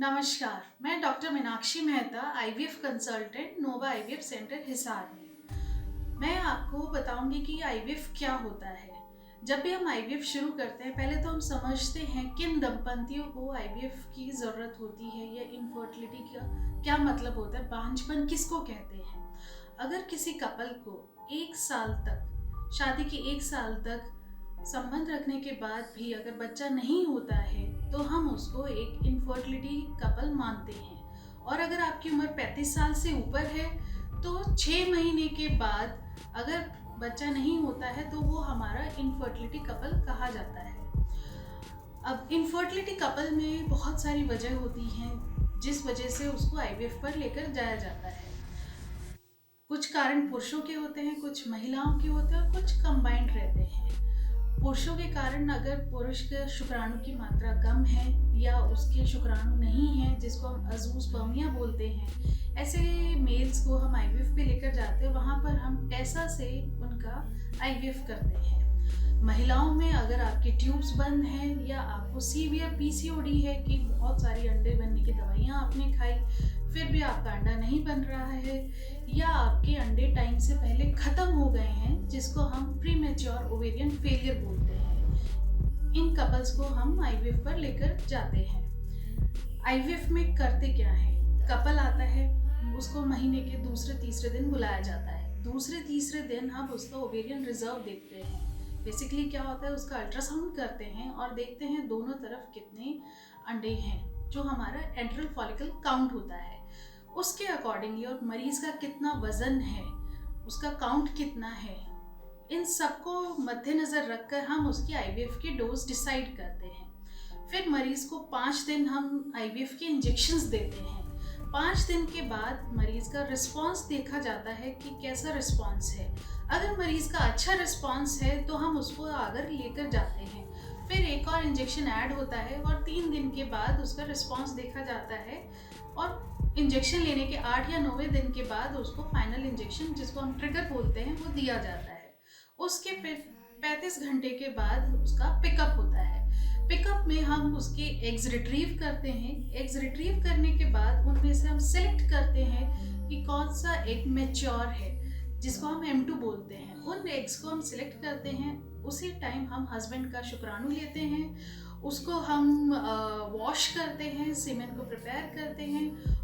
नमस्कार, मैं doctor Meenakshi Mehta, IVF consultant, Nova IVF centre Hisar में। मैं आपको बताऊंगी कि आईवीएफ क्या होता है। जब भी हम आईवीएफ शुरू करते हैं, पहले तो हम समझते हैं किन दंपतियों को आईवीएफ की ज़रूरत होती है या इनफर्टिलिटी का क्या मतलब होता है, बांझपन किसको कहते हैं। अगर किसी कपल को 1 साल तक, शादी के 1 साल तक संबंध रखने के बाद भी अगर बच्चा नहीं होता है तो हम उसको एक इनफर्टिलिटी कपल मानते हैं। और अगर आपकी उम्र 35 साल से ऊपर है तो 6 महीने के बाद अगर बच्चा नहीं होता है तो वो हमारा इनफर्टिलिटी कपल कहा जाता है। अब इनफर्टिलिटी कपल में बहुत सारी वजह होती हैं जिस वजह से उसको आईवीएफ पर लेकर जाया जाता है। कुछ कारण पुरुषों के होते हैं, कुछ महिलाओं के होते हैं और कुछ कंबाइंड रहते हैं। पुरुषों के कारण अगर पुरुष के शुक्राणु की मात्रा कम है या उसके शुक्राणु नहीं है, जिसको हम अजूस्पर्मिया बोलते हैं, ऐसे मेल्स को हम आईवीएफ पे लेकर जाते हैं। वहाँ पर हम टेसा से उनका आईवीएफ करते हैं। महिलाओं में अगर आपके ट्यूब्स बंद हैं या आपको सीवियर पीसीओडी है कि बहुत सारी अंडे बनने की दवाइयाँ आपने खाई फिर भी आपका अंडा नहीं बन रहा है, या आपके अंडे टाइम से पहले ख़त्म हो गए हैं, जिसको हम प्रीमेच्योर ओवेरियन फेलियर बोलते हैं, इन कपल्स को हम आईवीएफ पर लेकर जाते हैं। आईवीएफ में करते क्या है, कपल आता है, उसको महीने के दूसरे तीसरे दिन बुलाया जाता है। दूसरे तीसरे दिन हम उसका ओवेरियन रिजर्व देखते हैं। बेसिकली क्या होता है, उसका अल्ट्रासाउंड करते हैं और देखते हैं दोनों तरफ कितने अंडे हैं, जो हमारा एंट्रल फॉलिकल काउंट होता है। उसके अकॉर्डिंगली और मरीज का कितना वजन है, उसका काउंट कितना है, इन सबको मद्देनजर रखकर हम उसकी आईवीएफ की डोज डिसाइड करते हैं। फिर मरीज को 5 दिन हम आईवीएफ के इंजेक्शंस देते हैं। 5 दिन के बाद मरीज का रिस्पांस देखा जाता है कि कैसा रिस्पांस है। अगर मरीज का अच्छा रिस्पांस है तो हम उसको आगे लेकर जाते हैं। फिर एक और इंजेक्शन ऐड होता है और 3 दिन के बाद उसका रिस्पांस देखा जाता है और इंजेक्शन लेने के 8 या 9वें दिन के बाद उसको फाइनल इंजेक्शन, जिसको हम ट्रिगर बोलते हैं, वो दिया जाता है। उसके फिर 35 घंटे के बाद उसका पिकअप होता है। पिकअप में हम उसके एग्स रिट्रीव करते हैं। एग्स रिट्रीव करने के बाद उनमें से हम सेलेक्ट करते हैं कि कौन सा एग मैच्योर है, जिसको हम M2 बोलते हैं। उन एग्स को हम सिलेक्ट करते हैं। उसी टाइम हम हस्बैंड का शुक्राणु लेते हैं, उसको हम वॉश करते हैं, सीमेन को प्रिपेयर करते हैं,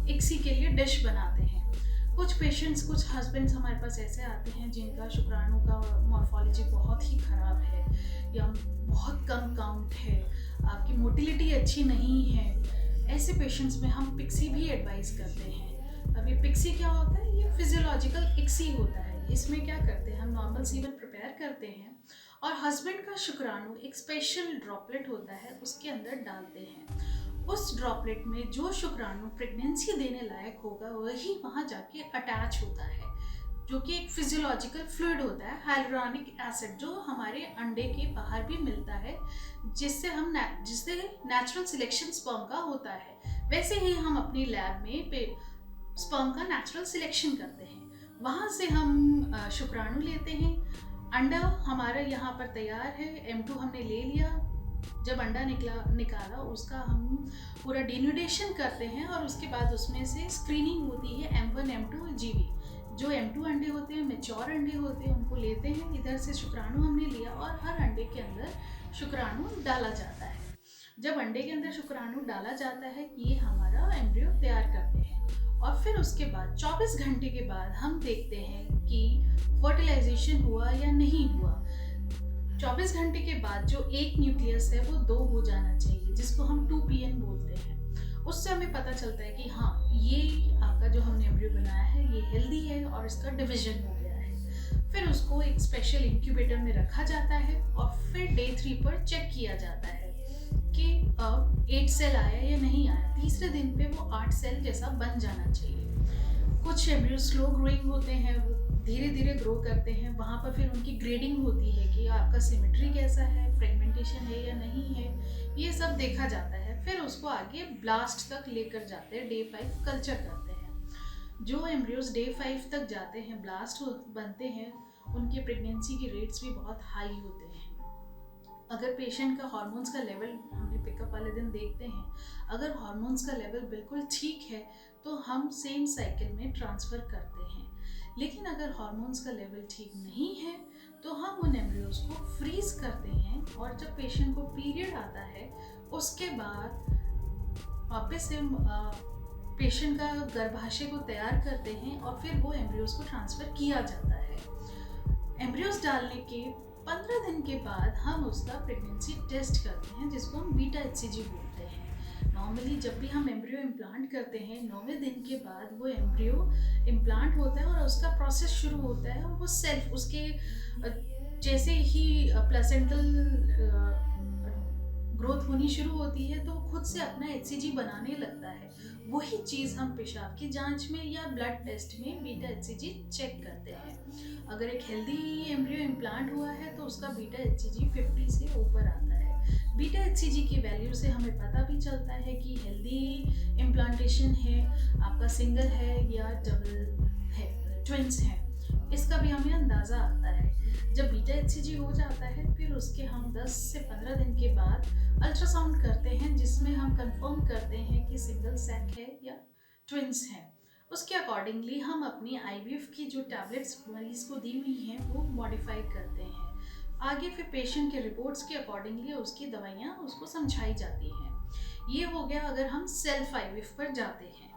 इक्सी के लिए डिश बनाते हैं। कुछ पेशेंट्स, कुछ हस्बैंड्स हमारे पास ऐसे आते हैं जिनका शुक्राणु का मॉर्फोलॉजी बहुत ही ख़राब है या बहुत कम काउंट है, आपकी मोटिलिटी अच्छी नहीं है। ऐसे पेशेंट्स में हम पिक्सी भी एडवाइस करते हैं। अब ये पिक्सी क्या होता है, ये फिजियोलॉजिकल इक्सी होता है। इसमें क्या करते हैं, हम नॉर्मल सीमेन प्रिपेयर करते हैं और हस्बैंड का शुक्राणु एक स्पेशल ड्रॉपलेट होता है, उसके अंदर डालते हैं। उस ड्रॉपलेट में जो शुक्राणु प्रेगनेंसी देने लायक होगा वही वहाँ जाके अटैच होता है, जो कि एक फिजियोलॉजिकल फ्लूइड होता है, हाइलुरोनिक एसिड, जो हमारे अंडे के बाहर भी मिलता है, जिससे नेचुरल सिलेक्शन स्पर्म का होता है। वैसे ही हम अपनी लैब में स्पर्म का नेचुरल सिलेक्शन करते हैं। वहाँ से हम शुक्राणु लेते हैं। अंडा हमारा यहाँ पर तैयार है, M2 हमने ले लिया। जब अंडा निकाला उसका हम पूरा डिन्यूडेशन करते हैं और उसके बाद उसमें से स्क्रीनिंग होती है M1 M2 GB। जो M2 अंडे होते हैं, मैच्योर अंडे होते हैं, उनको लेते हैं। इधर से शुक्राणु हमने लिया और हर अंडे के अंदर शुक्राणु डाला जाता है। जब अंडे के अंदर शुक्राणु डाला जाता है, ये हमारा एम्ब्रियो तैयार करते हैं और फिर उसके बाद 24 घंटे के बाद हम देखते हैं कि फर्टिलाइजेशन हुआ या नहीं हुआ। 24 घंटे के बाद जो एक न्यूक्लियस है वो 2 हो जाना चाहिए, जिसको हम 2pn बोलते हैं। उससे हमें पता चलता है कि हाँ, ये आपका जो हमने एम्ब्रियो बनाया है ये हेल्दी है और इसका डिवीजन हो गया है। फिर उसको एक स्पेशल इंक्यूबेटर में रखा जाता है और फिर डे 3 पर चेक किया जाता है कि 8 सेल आया या नहीं आया। तीसरे दिन पे वो 8 सेल जैसा बन जाना चाहिए। कुछ एम्ब्रियो स्लो ग्रोइंग होते हैं, वो धीरे धीरे ग्रो करते हैं। वहाँ पर फिर उनकी ग्रेडिंग होती है कि आपका सिमेट्री कैसा है, फ्रेगमेंटेशन है या नहीं है, ये सब देखा जाता है। फिर उसको आगे ब्लास्ट तक लेकर जाते हैं, डे 5 कल्चर करते हैं। जो एम्ब्रियोज डे 5 तक जाते हैं, ब्लास्ट बनते हैं, उनके प्रेगनेंसी की रेट्स भी बहुत हाई होते हैं। अगर पेशेंट का हार्मोन्स का लेवल हमने पिकअप वाले दिन देखते हैं, अगर हार्मोन्स का लेवल बिल्कुल ठीक है तो हम सेम साइकिल में ट्रांसफ़र करते हैं। लेकिन अगर हार्मोन्स का लेवल ठीक नहीं है तो हम उन एम्ब्रियोज को फ्रीज करते हैं, और जब पेशेंट को पीरियड आता है उसके बाद वापस से पेशेंट का गर्भाशय को तैयार करते हैं और फिर वो एम्ब्रियोज को ट्रांसफ़र किया जाता है। एम्ब्रियोज डालने के 15 दिन के बाद हम उसका प्रेगनेंसी टेस्ट करते हैं, जिसको हम बीटा HCG बोलते हैं। नॉर्मली जब भी हम एम्ब्रियो इम्प्लांट करते हैं 9वें दिन के बाद वो एम्ब्रियो इम्प्लांट होता है और उसका प्रोसेस शुरू होता है, और वो सेल्फ उसके जैसे ही प्लेसेंटल ग्रोथ होनी शुरू होती है तो खुद से अपना HCG बनाने लगता है। वही चीज़ हम पेशाब की जांच में या ब्लड टेस्ट में बीटा HCG चेक करते हैं। अगर एक हेल्दी एम्ब्रियो इम्प्लांट हुआ है तो उसका बीटा HCG 50 से ऊपर आता है। बीटा HCG की वैल्यू से हमें पता भी चलता है कि हेल्दी इम्प्लांटेशन है, आपका सिंगल है या डबल है, ट्विंस हैं, इसका भी हमें अंदाज़ा आता है। जब बीटा HCG हो जाता है फिर उसके हम 10 से 15 दिन के बाद अल्ट्रासाउंड करते हैं, जिसमें हम कंफर्म करते हैं कि सिंगल सैक है या ट्विंस हैं। उसके अकॉर्डिंगली हम अपनी IVF की जो टैबलेट्स मरीज़ को दी हुई हैं वो मॉडिफाई करते हैं। आगे फिर पेशेंट के रिपोर्ट्स के अकॉर्डिंगली उसकी दवाइयाँ उसको समझाई जाती हैं। ये हो गया अगर हम सेल्फ IVF पर जाते हैं।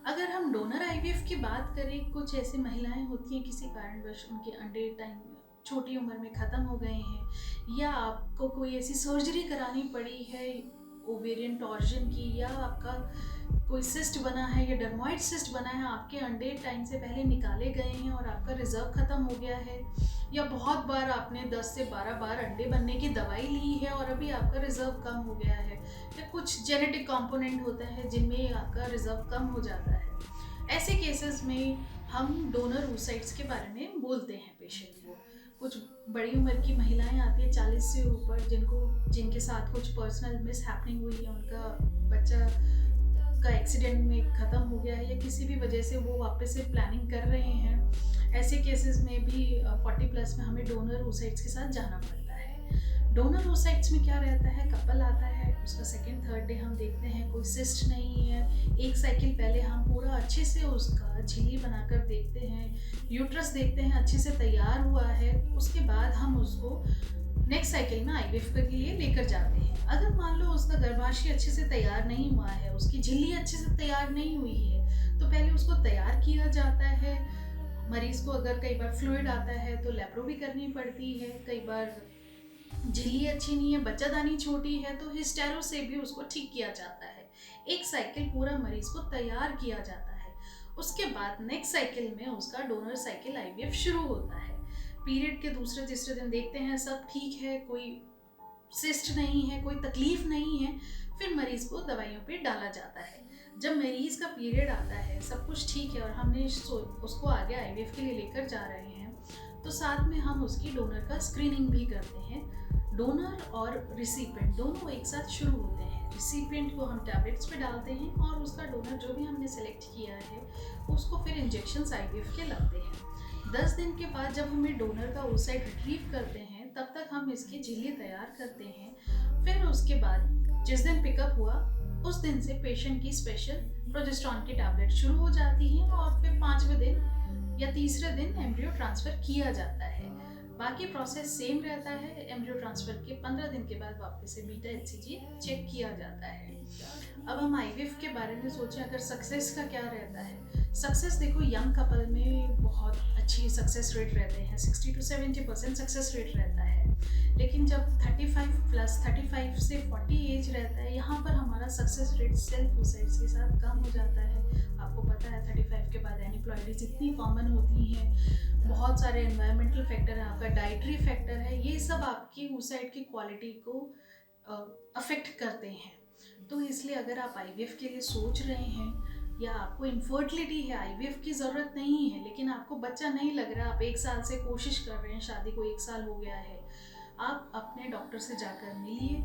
अगर हम डोनर IVF की बात करें, कुछ ऐसी महिलाएं होती हैं किसी कारणवश उनके अंडे टाइम छोटी उम्र में ख़त्म हो गए हैं, या आपको कोई ऐसी सर्जरी करानी पड़ी है ओवेरियन टॉर्जन की, या आपका कोई सिस्ट बना है या डर्मोइड सिस्ट बना है, आपके अंडे टाइम से पहले निकाले गए हैं और आपका रिजर्व ख़त्म हो गया है, या बहुत बार आपने 10 से 12 बार अंडे बनने की दवाई ली है और अभी आपका रिजर्व कम हो गया है, या कुछ जेनेटिक कंपोनेंट होता है जिनमें आपका रिजर्व कम हो जाता है। ऐसे केसेस में हम डोनर oocytes के बारे में बोलते हैं पेशेंट को। कुछ बड़ी उम्र की महिलाएं आती हैं 40 से ऊपर, जिनके साथ कुछ पर्सनल मिस हैपनिंग हुई है, उनका बच्चा का एक्सीडेंट में ख़त्म हो गया है या किसी भी वजह से वो वापस से प्लानिंग कर रहे हैं। ऐसे केसेस में भी 40+ में हमें डोनर oocytes के साथ जाना पड़ता है। डोनर oocytes में क्या रहता है, कपल आता है, उसका सेकेंड थर्ड डे हम देखते हैं कोई सिस्ट नहीं है। एक साइकिल पहले हम पूरा अच्छे से उसका झिल्ली बनाकर देखते हैं, यूट्रस देखते हैं अच्छे से तैयार हुआ है। उसके बाद हम उसको नेक्स्ट साइकिल में IVF के लिए लेकर जाते हैं। अगर मान लो उसका गर्भाशय अच्छे से तैयार नहीं हुआ है, उसकी झिल्ली अच्छे से तैयार नहीं हुई है, तो पहले उसको तैयार किया जाता है। मरीज़ को अगर कई बार फ्लूइड आता है तो लैप्रो भी करनी पड़ती है, कई बार झिल्ली अच्छी नहीं है, बच्चादानी छोटी है तो हिस्टेरो से भी उसको ठीक किया जाता है। एक साइकिल पूरा मरीज को तैयार किया जाता है। उसके बाद नेक्स्ट साइकिल में उसका डोनर साइकिल IVF शुरू होता है। पीरियड के दूसरे तीसरे दिन देखते हैं सब ठीक है, कोई सिस्ट नहीं है, कोई तकलीफ नहीं है, फिर मरीज को दवाइयों पे डाला जाता है। जब मरीज का पीरियड आता है, सब कुछ ठीक है और हमने उसको आगे IVF के लिए लेकर जा रहे हैं, तो साथ में हम उसकी डोनर का स्क्रीनिंग भी करते हैं। डोनर और रिसिपिएंट दोनों एक साथ शुरू होते हैं। रिसिपिएंट को हम टैबलेट्स पे डालते हैं और उसका डोनर जो भी हमने सेलेक्ट किया है उसको फिर इंजेक्शंस IVF के लगते हैं। 10 दिन के बाद जब हमें डोनर का oocyte रिट्रीव करते हैं, तब तक हम इसकी झिल्ली तैयार करते हैं। फिर उसके बाद जिस दिन पिकअप हुआ उस दिन से पेशेंट की स्पेशल प्रोजेस्टेरॉन की टैबलेट शुरू हो जाती हैं और फिर 5वें दिन या तीसरे दिन एम्ब्रियो ट्रांसफ़र किया जाता है। बाकी प्रोसेस सेम रहता है। एम्ब्रियो ट्रांसफ़र के 15 दिन के बाद वापस से बीटा HCG चेक किया जाता है। अब हम IVF के बारे में सोचें, अगर सक्सेस का क्या रहता है। सक्सेस देखो, यंग कपल में बहुत अच्छी सक्सेस रेट रहते हैं, 60 to 70% सक्सेस रेट रहता है। लेकिन जब 35 से 40 एज रहता है, यहाँ पर हमारा सक्सेस रेट सेल्फ oocytes के साथ कम हो जाता है। आपको पता है 35 के बाद एनीप्लॉइडीज इतनी कॉमन होती हैं, बहुत सारे एनवायरमेंटल फैक्टर है, आपका डाइटरी फैक्टर है, ये सब आपकी oocyte की क्वालिटी को अफेक्ट करते हैं। तो इसलिए अगर आप IVF के लिए सोच रहे हैं या आपको इनफर्टिलिटी है, IVF की ज़रूरत नहीं है, लेकिन आपको बच्चा नहीं लग रहा, आप 1 साल से कोशिश कर रहे हैं, शादी को 1 साल हो गया है, आप अपने डॉक्टर से जाकर मिलिए,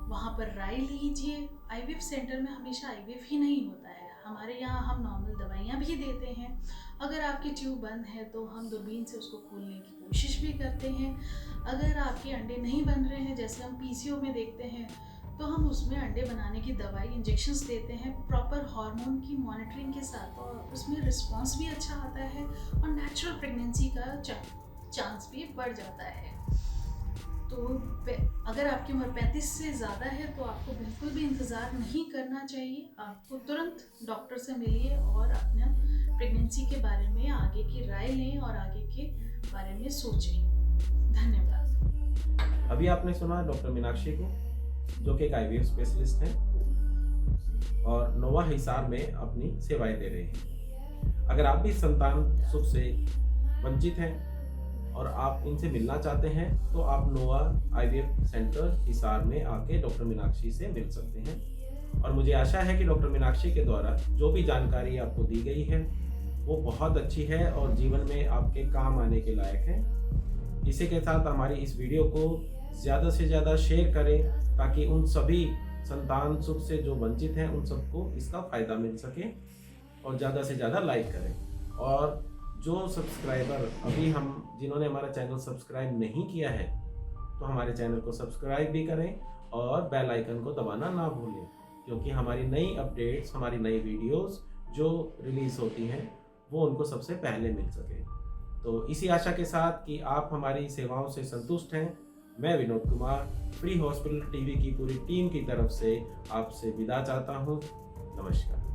वहाँ पर राय लीजिए। IVF सेंटर में हमेशा IVF ही नहीं होता है, हमारे यहाँ हम नॉर्मल दवाइयाँ भी देते हैं। अगर आपकी ट्यूब बंद है तो हम दूरबीन से उसको खोलने की कोशिश भी करते हैं। अगर आपके अंडे नहीं बन रहे हैं, जैसे हम पीसीओ में देखते हैं, तो हम उसमें अंडे बनाने की दवाई इंजेक्शंस देते हैं प्रॉपर हार्मोन की मॉनिटरिंग के साथ, और उसमें रिस्पांस भी अच्छा आता है और नेचुरल प्रेगनेंसी का चांस भी बढ़ जाता है। तो अगर आपकी उम्र 35 से ज़्यादा है तो आपको बिल्कुल भी इंतज़ार नहीं करना चाहिए। आपको तुरंत डॉक्टर से मिलिए और अपना प्रेगनेंसी के बारे में आगे की राय लें और आगे के बारे में सोचें। धन्यवाद। अभी आपने सुना डॉक्टर मीनाक्षी को, जो कि एक आईवीएफ स्पेशलिस्ट हैं और नोवा हिसार में अपनी सेवाएं दे रहे हैं। अगर आप भी संतान सुख से वंचित हैं और आप इनसे मिलना चाहते हैं तो आप नोवा आईवीएफ सेंटर हिसार में आके डॉक्टर मीनाक्षी से मिल सकते हैं। और मुझे आशा है कि डॉक्टर मीनाक्षी के द्वारा जो भी जानकारी आपको दी गई है वो बहुत अच्छी है और जीवन में आपके काम आने के लायक है। इसी के साथ हमारी इस वीडियो को ज़्यादा से ज़्यादा शेयर करें ताकि उन सभी संतान सुख से जो वंचित हैं उन सबको इसका फ़ायदा मिल सके, और ज़्यादा से ज़्यादा लाइक करें। और जो सब्सक्राइबर जिन्होंने हमारा चैनल सब्सक्राइब नहीं किया है तो हमारे चैनल को सब्सक्राइब भी करें और बेल आइकन को दबाना ना भूलें, क्योंकि हमारी नई अपडेट्स, हमारी नई वीडियोस जो रिलीज़ होती हैं वो उनको सबसे पहले मिल सके। तो इसी आशा के साथ कि आप हमारी सेवाओं से संतुष्ट हैं, मैं Vinod Kumar free hospital TV की पूरी टीम की तरफ से आपसे विदा चाहता हूँ। नमस्कार।